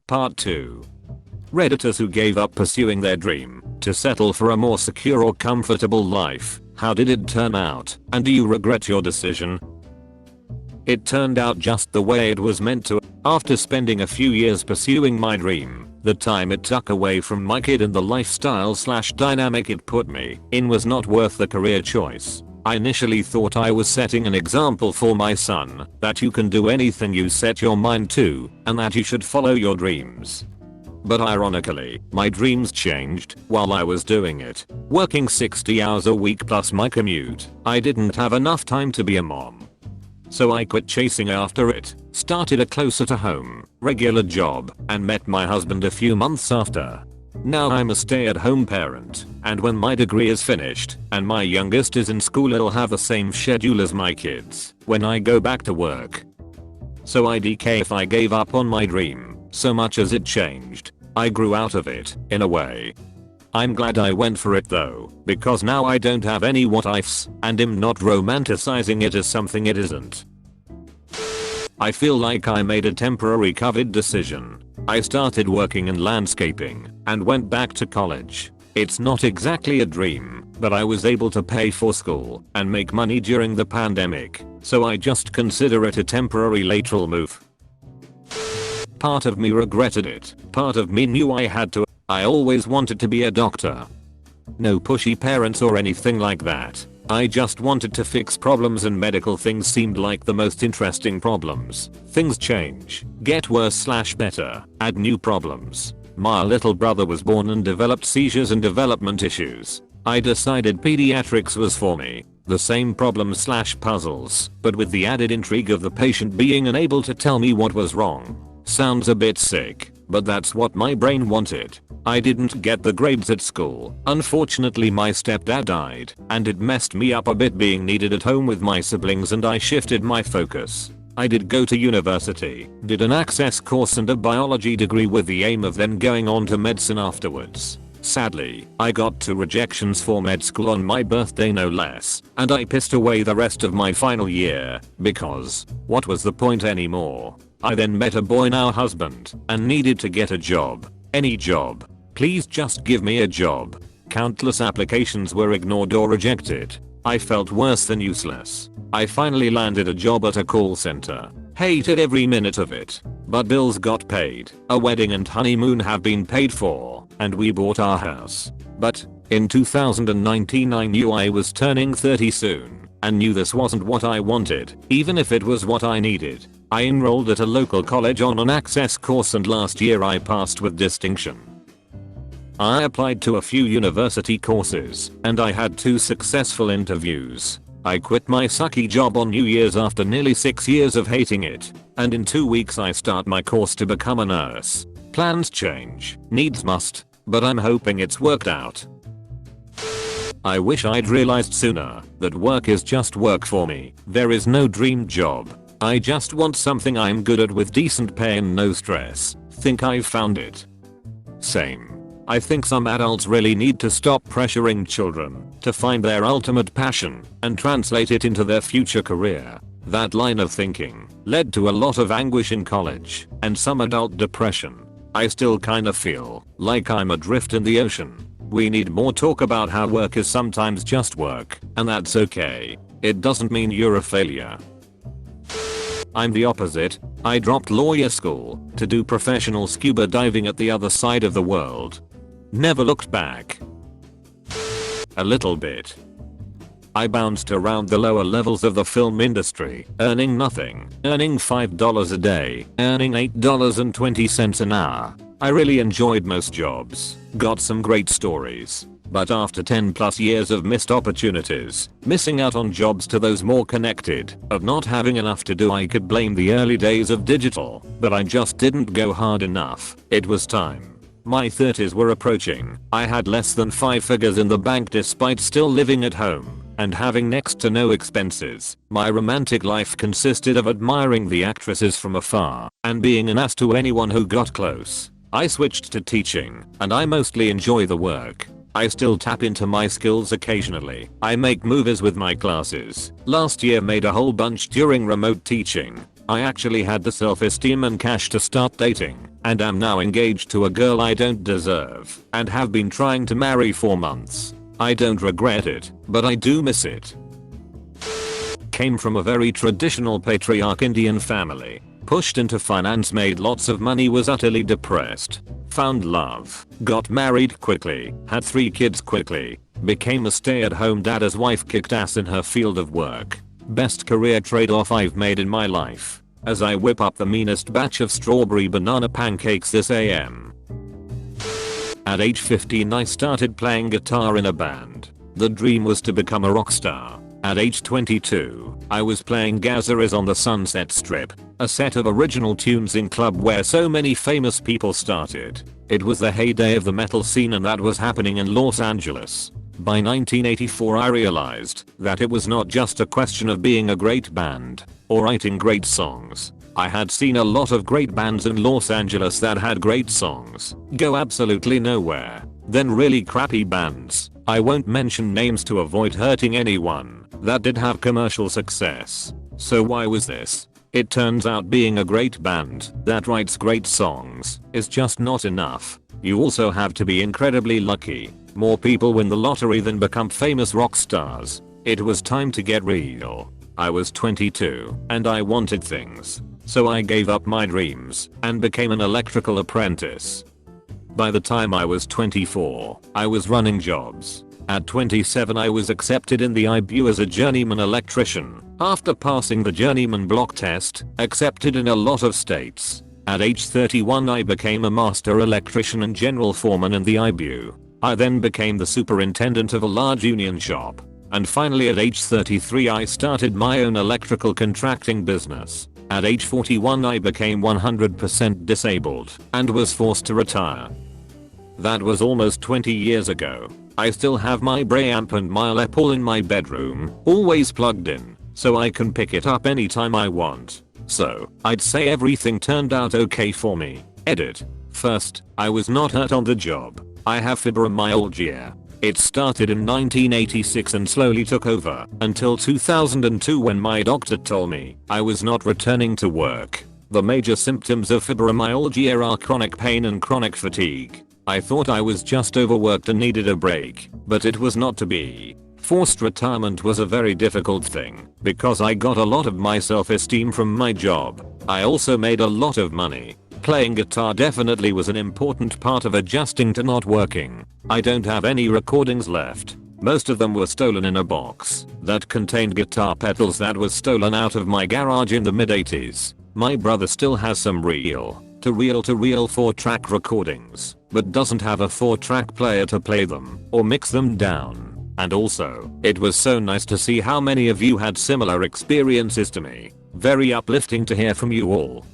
Part 2. Redditors who gave up pursuing their dream to settle for a more secure or comfortable life. How did it turn out, and do you regret your decision? It turned out just the way it was meant to. After spending a few years pursuing my dream, the time it took away from my kid and the lifestyle/dynamic it put me in was not worth the career choice. I initially thought I was setting an example for my son, that you can do anything you set your mind to, and that you should follow your dreams. But ironically, my dreams changed while I was doing it. Working 60 hours a week plus my commute, I didn't have enough time to be a mom. So I quit chasing after it, started a closer to home, regular job, and met my husband a few months after. Now I'm a stay-at-home parent, and when my degree is finished and my youngest is in school, it'll have the same schedule as my kids when I go back to work. So I'd care if I gave up on my dream, so much as it changed. I grew out of it, in a way. I'm glad I went for it though, because now I don't have any what ifs, and am not romanticizing it as something it isn't. I feel like I made a temporary COVID decision. I started working in landscaping, and went back to college. It's not exactly a dream, but I was able to pay for school, and make money during the pandemic, so I just consider it a temporary lateral move. Part of me regretted it, part of me knew I had to. I always wanted to be a doctor. No pushy parents or anything like that. I just wanted to fix problems, and medical things seemed like the most interesting problems. Things change, get worse/better, add new problems. My little brother was born and developed seizures and development issues. I decided pediatrics was for me. The same problems/puzzles, but with the added intrigue of the patient being unable to tell me what was wrong. Sounds a bit sick, but that's what my brain wanted. I didn't get the grades at school. Unfortunately, my stepdad died, and it messed me up a bit being needed at home with my siblings, and I shifted my focus. I did go to university, did an access course and a biology degree with the aim of then going on to medicine afterwards. Sadly, I got 2 rejections for med school on my birthday no less, and I pissed away the rest of my final year, because what was the point anymore? I then met a boy, now husband, and needed to get a job. Any job. Please just give me a job. Countless applications were ignored or rejected. I felt worse than useless. I finally landed a job at a call center. Hated every minute of it. But bills got paid. A wedding and honeymoon have been paid for, and we bought our house. But in 2019 I knew I was turning 30 soon, and knew this wasn't what I wanted, even if it was what I needed. I enrolled at a local college on an access course, and last year I passed with distinction. I applied to a few university courses, and I had 2 successful interviews. I quit my sucky job on New Year's after nearly 6 years of hating it, and in 2 weeks I start my course to become a nurse. Plans change, needs must, but I'm hoping it's worked out. I wish I'd realized sooner that work is just work for me. There is no dream job. I just want something I'm good at with decent pay and no stress. Think I've found it. Same. I think some adults really need to stop pressuring children to find their ultimate passion and translate it into their future career. That line of thinking led to a lot of anguish in college and some adult depression. I still kinda feel like I'm adrift in the ocean. We need more talk about how work is sometimes just work, and that's okay. It doesn't mean you're a failure. I'm the opposite. I dropped lawyer school to do professional scuba diving at the other side of the world. Never looked back. A little bit. I bounced around the lower levels of the film industry, earning nothing, earning $5 a day, earning $8.20 an hour. I really enjoyed most jobs, got some great stories. But after 10 plus years of missed opportunities, missing out on jobs to those more connected, of not having enough to do, I could blame the early days of digital, but I just didn't go hard enough. It was time. My 30s were approaching. I had less than 5 figures in the bank despite still living at home and having next to no expenses. My romantic life consisted of admiring the actresses from afar and being an ass to anyone who got close. I switched to teaching, and I mostly enjoy the work. I still tap into my skills occasionally. I make movies with my classes. Last year made a whole bunch during remote teaching. I actually had the self-esteem and cash to start dating. and am now engaged to a girl I don't deserve and have been trying to marry for months. I don't regret it, but I do miss it. Came from a very traditional patriarch Indian family. Pushed into finance, made lots of money, was utterly depressed. Found love, got married quickly, had 3 kids quickly, became a stay-at-home dad as wife kicked ass in her field of work. Best career trade-off I've made in my life. As I whip up the meanest batch of strawberry banana pancakes this AM. At age 15 I started playing guitar in a band. The dream was to become a rock star. At age 22, I was playing Gazaris on the Sunset Strip, a set of original tunes in club where so many famous people started. It was the heyday of the metal scene and that was happening in Los Angeles. By 1984 I realized that it was not just a question of being a great band or writing great songs. I had seen a lot of great bands in Los Angeles that had great songs go absolutely nowhere. Then really crappy bands, I won't mention names to avoid hurting anyone, that did have commercial success. So why was this? It turns out being a great band that writes great songs is just not enough. You also have to be incredibly lucky. More people win the lottery than become famous rock stars. It was time to get real. I was 22 and I wanted things. So I gave up my dreams and became an electrical apprentice. By the time I was 24, I was running jobs. At 27 I was accepted in the IBU as a journeyman electrician. After passing the journeyman block test, accepted in a lot of states. At age 31 I became a master electrician and general foreman in the IBU. I then became the superintendent of a large union shop. And finally at age 33 I started my own electrical contracting business. At age 41 I became 100% disabled and was forced to retire. That was almost 20 years ago. I still have my Bray-amp and my Les Paul in my bedroom, always plugged in, so I can pick it up anytime I want. So, I'd say everything turned out okay for me. Edit. First, I was not hurt on the job. I have fibromyalgia. It started in 1986 and slowly took over until 2002 when my doctor told me I was not returning to work. The major symptoms of fibromyalgia are chronic pain and chronic fatigue. I thought I was just overworked and needed a break, but it was not to be. Forced retirement was a very difficult thing because I got a lot of my self-esteem from my job. I also made a lot of money. Playing guitar definitely was an important part of adjusting to not working. I don't have any recordings left. Most of them were stolen in a box that contained guitar pedals that was stolen out of my garage in the mid-80s. My brother still has some reel-to-reel 4-track recordings, but doesn't have a 4-track player to play them or mix them down. And also, it was so nice to see how many of you had similar experiences to me. Very uplifting to hear from you all.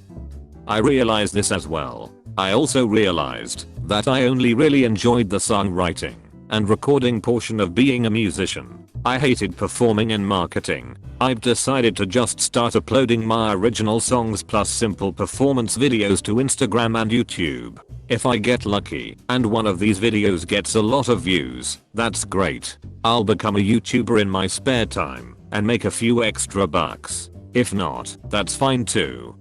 I realized this as well. I also realized that I only really enjoyed the songwriting and recording portion of being a musician. I hated performing and marketing. I've decided to just start uploading my original songs plus simple performance videos to Instagram and YouTube. If I get lucky and one of these videos gets a lot of views, that's great. I'll become a YouTuber in my spare time and make a few extra bucks. If not, that's fine too.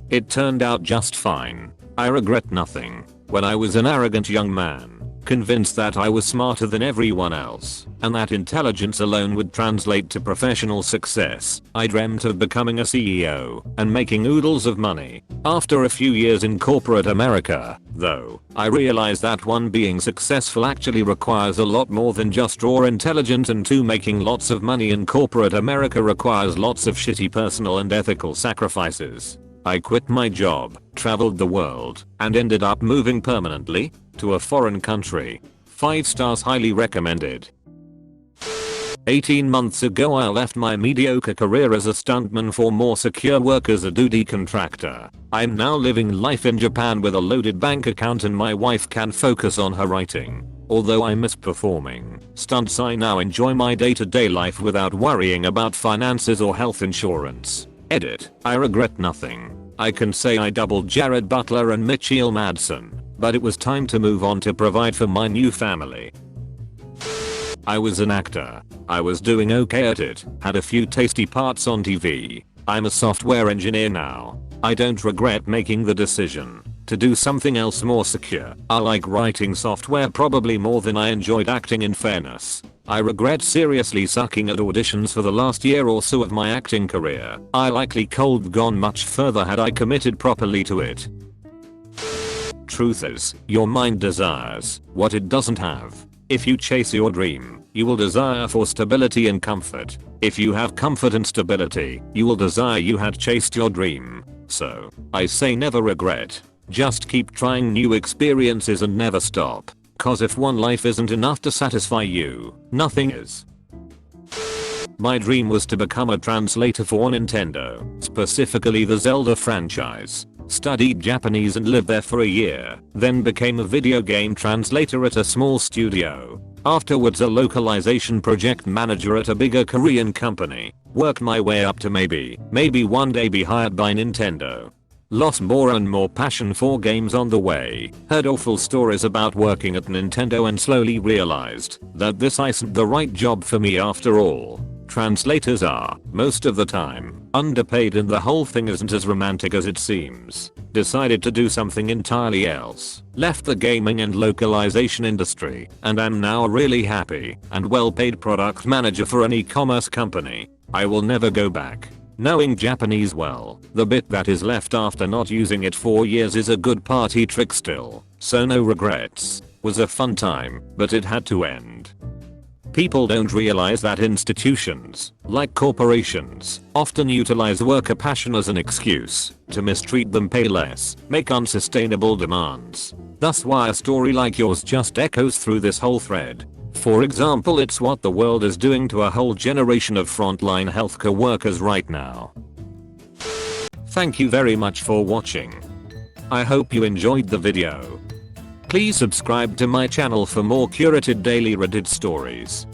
It turned out just fine. I regret nothing. When I was an arrogant young man, convinced that I was smarter than everyone else, and that intelligence alone would translate to professional success, I dreamt of becoming a CEO and making oodles of money. After a few years in corporate America, though, I realized that 1 being successful actually requires a lot more than just raw intelligence, and 2 making lots of money in corporate America requires lots of shitty personal and ethical sacrifices. I quit my job, traveled the world, and ended up moving permanently to a foreign country. 5 stars, highly recommended. 18 months ago I left my mediocre career as a stuntman for more secure work as a duty contractor. I'm now living life in Japan with a loaded bank account and my wife can focus on her writing. Although I miss performing stunts, I now enjoy my day-to-day life without worrying about finances or health insurance. Edit. I regret nothing. I can say I doubled Jared Butler and Mitchell Madsen, but it was time to move on to provide for my new family. I was an actor. I was doing okay at it, had a few tasty parts on TV. I'm a software engineer now. I don't regret making the decision to do something else more secure. I like writing software probably more than I enjoyed acting, in fairness. I regret seriously sucking at auditions for the last year or so of my acting career. I likely could've gone much further had I committed properly to it. Truth is, your mind desires what it doesn't have. If you chase your dream, you will desire for stability and comfort. If you have comfort and stability, you will desire you had chased your dream. So, I say never regret. Just keep trying new experiences and never stop. Cause if one life isn't enough to satisfy you, nothing is. My dream was to become a translator for Nintendo, specifically the Zelda franchise. Studied Japanese and lived there for a year, then became a video game translator at a small studio. Afterwards a localization project manager at a bigger Korean company. Worked my way up to maybe one day be hired by Nintendo. Lost more and more passion for games on the way. Heard awful stories about working at Nintendo and slowly realized that this isn't the right job for me after all. Translators are, most of the time, underpaid and the whole thing isn't as romantic as it seems. Decided to do something entirely else. Left the gaming and localization industry and am now a really happy and well-paid product manager for an e-commerce company. I will never go back. Knowing Japanese well, the bit that is left after not using it for years is a good party trick still, so no regrets. Was a fun time, but it had to end. People don't realize that institutions, like corporations, often utilize worker passion as an excuse to mistreat them, pay less, make unsustainable demands. That's why a story like yours just echoes through this whole thread. For example, it's what the world is doing to a whole generation of frontline healthcare workers right now. Thank you very much for watching. I hope you enjoyed the video. Please subscribe to my channel for more curated daily Reddit stories.